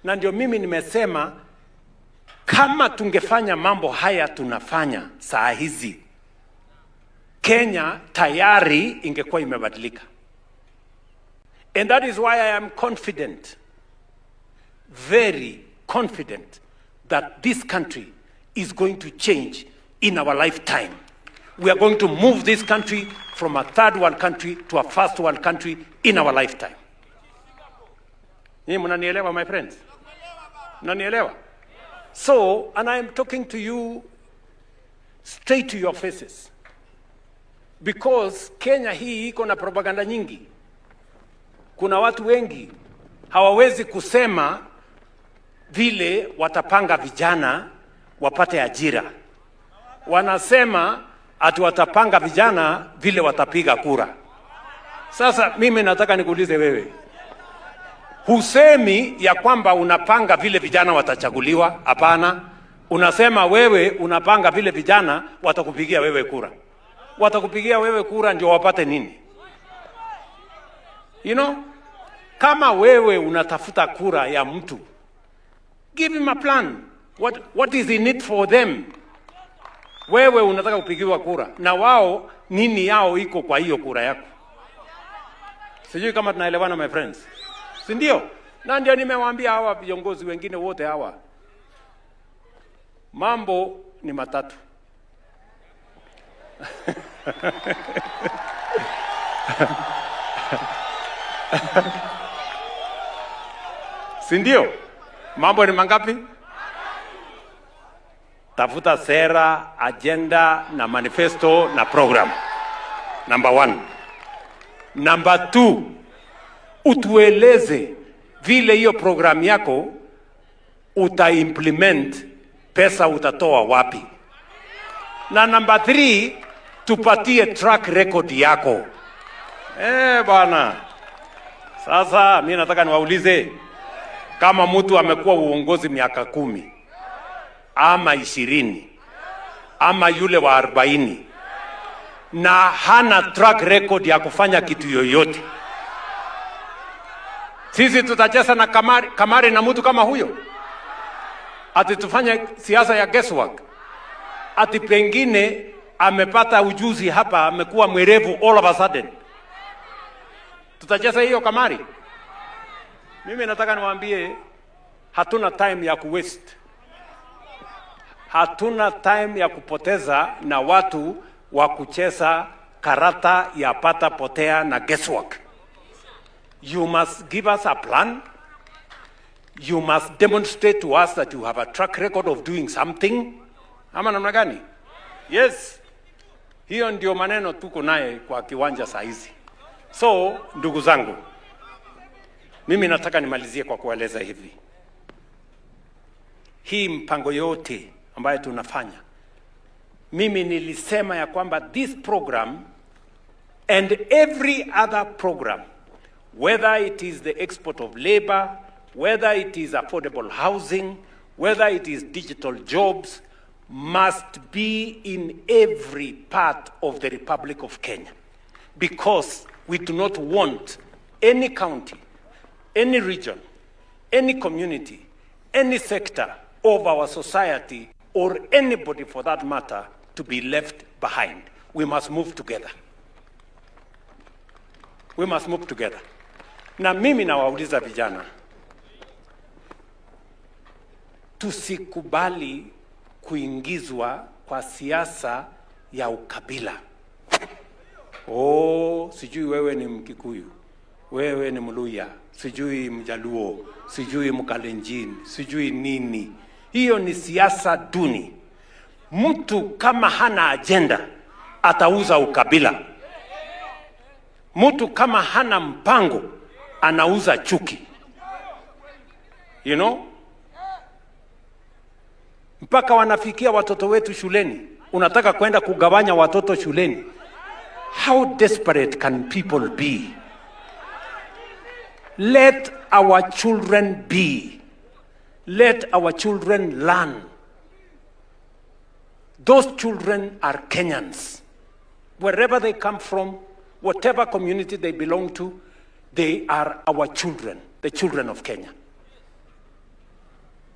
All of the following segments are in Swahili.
Na ndio mimi nimesema kama tungefanya mambo haya tunafanya saa hizi, Kenya tayari ingekuwa imebadilika. And that is why I am confident, very confident, that this country is going to change in our lifetime. We are going to move this country from a third world country to a first world country in our lifetime. Nyinyi mnanielewa, my friends? Mnanielewa? So, and I am talking to you straight to your faces. Because Kenya hii iko na propaganda nyingi. Kuna watu wengi hawawezi kusema vile watapanga vijana wapate ajira. Wanasema ati watapanga vijana vile watapiga kura. Sasa mimi nataka nikuulize wewe. Husemi ya kwamba unapanga vile vijana watachaguliwa, hapana. Unasema wewe unapanga vile vijana watakupigia wewe kura. Watakupigia wewe kura ndio wapate nini? You know? Kama wewe unatafuta kura ya mtu, give him a plan. What is in it for them? Wewe unataka kupigiwa kura na wao nini yao iko kwa hiyo kura yako? Sijui kama tunaelewana, my friends. Si ndio? Na ndio nimewaambia hawa viongozi wengine wote hawa, mambo ni matatu. Si ndio? Mambo ni mangapi? Tafuta sera, agenda na manifesto na program. Number 1. Number 2, utueleze vile hiyo program yako utaimplement, pesa utatoa wapi. Na number 3, tupatie track record yako. Bwana. Sasa mimi nataka niwaulize, kama mtu amekuwa uongozi miaka 10 ama 20 ama yule wa 40 na hana track record ya kufanya kitu yoyote, sisi tutacheza na kamari na mtu kama huyo? Ati tufanye siasa ya guesswork? Ati pengine amepata ujuzi hapa, amekuwa mwerevu all of a sudden tutacheza hiyo kamari? Mimi nataka niwaambie, hatuna time ya kuwaste. Hatuna time ya kupoteza na watu wa kucheza karata ya pata potea na guesswork. You must give us a plan. You must demonstrate to us that you have a track record of doing something. Ama namna gani? Yes. Hiyo ndio maneno tuko naye kwa kiwanja saa hizi. So, ndugu zangu, mimi nataka nimalizie kwa kueleza hivi. Hii mpango yote ambayo tunafanya, mimi nilisema ya kwamba this program and every other program, whether it is the export of labor, whether it is affordable housing, whether it is digital jobs, must be in every part of the Republic of Kenya. Because we do not want any county, any region, any community, any sector of our society, or anybody for that matter, to be left behind. We must move together. We must move together. Na mimi nawauliza vijana, tusikubali kuingizwa kwa siasa ya ukabila. Sijui wewe ni Mkikuyu, wewe ni Mluya, sijui Mjaluo, sijui Mkalenjin, sijui nini. Hiyo ni siasa duni. Mtu kama hana agenda atauza ukabila. Mtu kama hana mpango anauza chuki. You know? Mpaka wanafikia watoto wetu shuleni. Unataka kwenda kugawanya watoto shuleni. How desperate can people be? Let our children be. Let our children learn. Those children are Kenyans. Wherever they come from, whatever community they belong to, they are our children, the children of Kenya.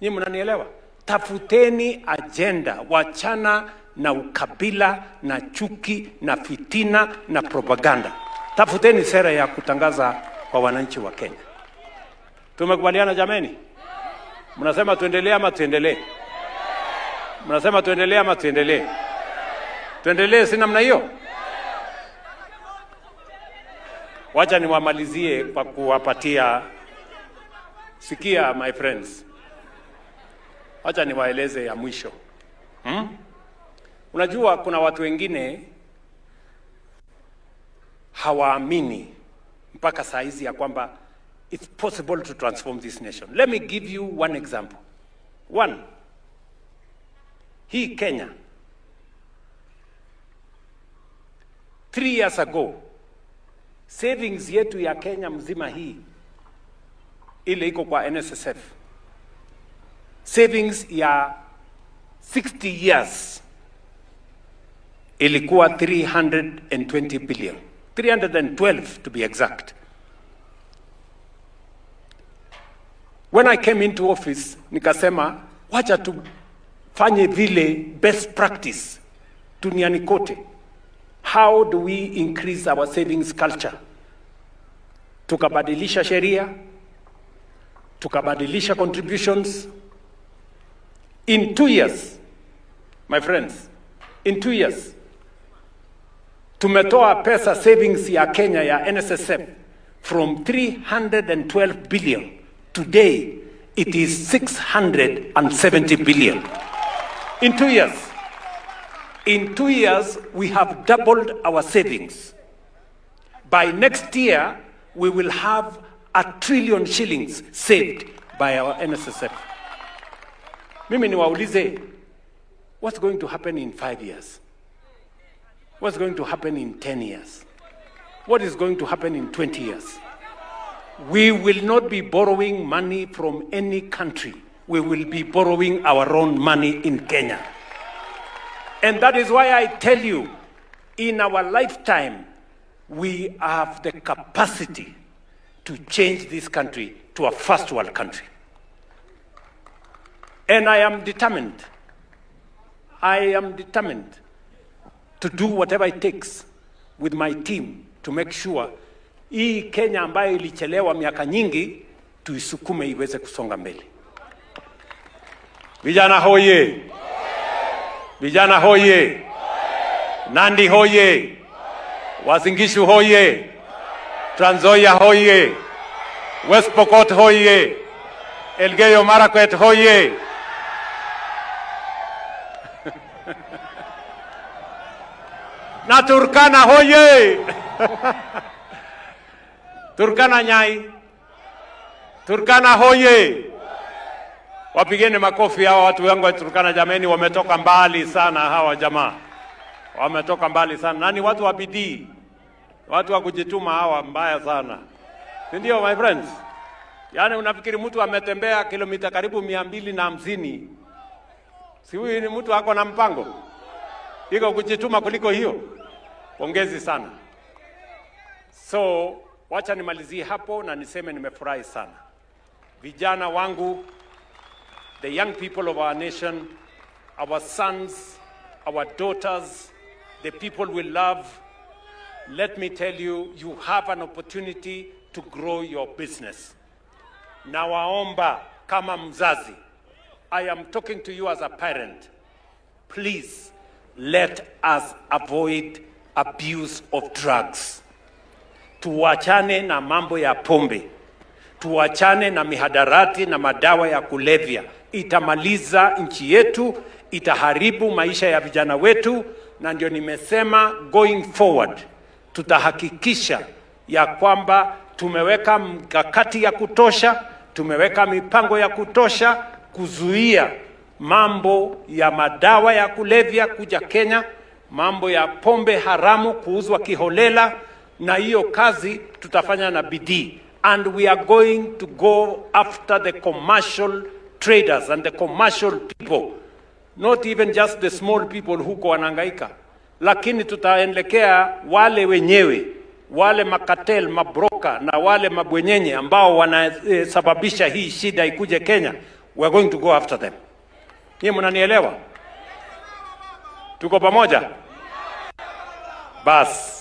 Nyinyi mnanielewa? Tafuteni agenda, wachana na ukabila na chuki na fitina na propaganda. Tafuteni sera ya kutangaza kwa wananchi wa Kenya. Tumekubaliana jameni? Mnasema tuendelee ama tuendelee? Mnasema tuendelee ama tuendelee? Tuendelee, si namna hiyo? Wacha niwamalizie kwa kuwapatia, sikia my friends. Wacha niwaeleze ya mwisho. Unajua kuna watu wengine hawaamini mpaka saa hizi ya kwamba it's possible to transform this nation. Let me give you one example. One, hii Kenya 3 years ago, savings yetu ya Kenya mzima hii ile iko kwa NSSF, savings ya 60 years ilikuwa 320 billion, 312 to be exact. When I came into office, nikasema wacha tufanye vile best practice duniani kote. How do we increase our savings culture? Tukabadilisha sheria, tukabadilisha contributions. In 2 years, my friends, in 2 years, tumetoa pesa savings ya Kenya ya NSSF from 312 billion. Today, it is 670 billion. In 2 years. In 2 years, we have doubled our savings. By next year, we will have 1 trillion shillings saved by our NSSF. Mimi niwaulize, what's going to happen in 5 years? What's going to happen in 10 years? What is going to happen in 20 years? We will not be borrowing money from any country. We will be borrowing our own money in Kenya. And that is why I tell you, in our lifetime, we have the capacity to change this country to a first world country. And I am determined to do whatever it takes with my team to make sure hii Kenya ambayo ilichelewa miaka nyingi tuisukume iweze kusonga mbele. Vijana hoye! Vijana hoye! Nandi hoye! Uasin Gishu hoye! Trans Nzoia hoye! West Pokot hoye! Elgeyo Marakwet hoye! Na Turkana hoye! Turkana Nyai! Turkana hoye! Wapigeni makofi hawa watu wangu wa Turkana jameni, wametoka mbali sana hawa jamaa. Wametoka mbali sana. Nani watu wa bidii? Watu wa kujituma hawa mbaya sana. Ndio my friends? Yaani unafikiri mtu ametembea kilomita karibu 250. Si huyu ni mtu ako na mpango? Iko kujituma kuliko hiyo. Pongezi sana. So, wacha nimalizie hapo na niseme nimefurahi sana. Vijana wangu, the young people of our nation, our sons, our daughters, the people we love, let me tell you, you have an opportunity to grow your business. Na waomba kama mzazi, I am talking to you as a parent. Please, let us avoid abuse of drugs. Tuachane na mambo ya pombe. Tuachane na mihadarati na madawa ya kulevya. Itamaliza nchi yetu, itaharibu maisha ya vijana wetu, na ndio nimesema going forward tutahakikisha ya kwamba tumeweka mkakati ya kutosha, tumeweka mipango ya kutosha kuzuia mambo ya madawa ya kulevya kuja Kenya, mambo ya pombe haramu kuuzwa kiholela, na hiyo kazi tutafanya na bidii. And we are going to go after the commercial traders and the commercial people, not even just the small people huko wanahangaika, lakini tutaelekea wale wenyewe, wale makatel, mabroka na wale mabwenyenye ambao wanasababisha hii shida ikuje Kenya. we are going to go after them. Nyie mnanielewa? Tuko pamoja? Bas.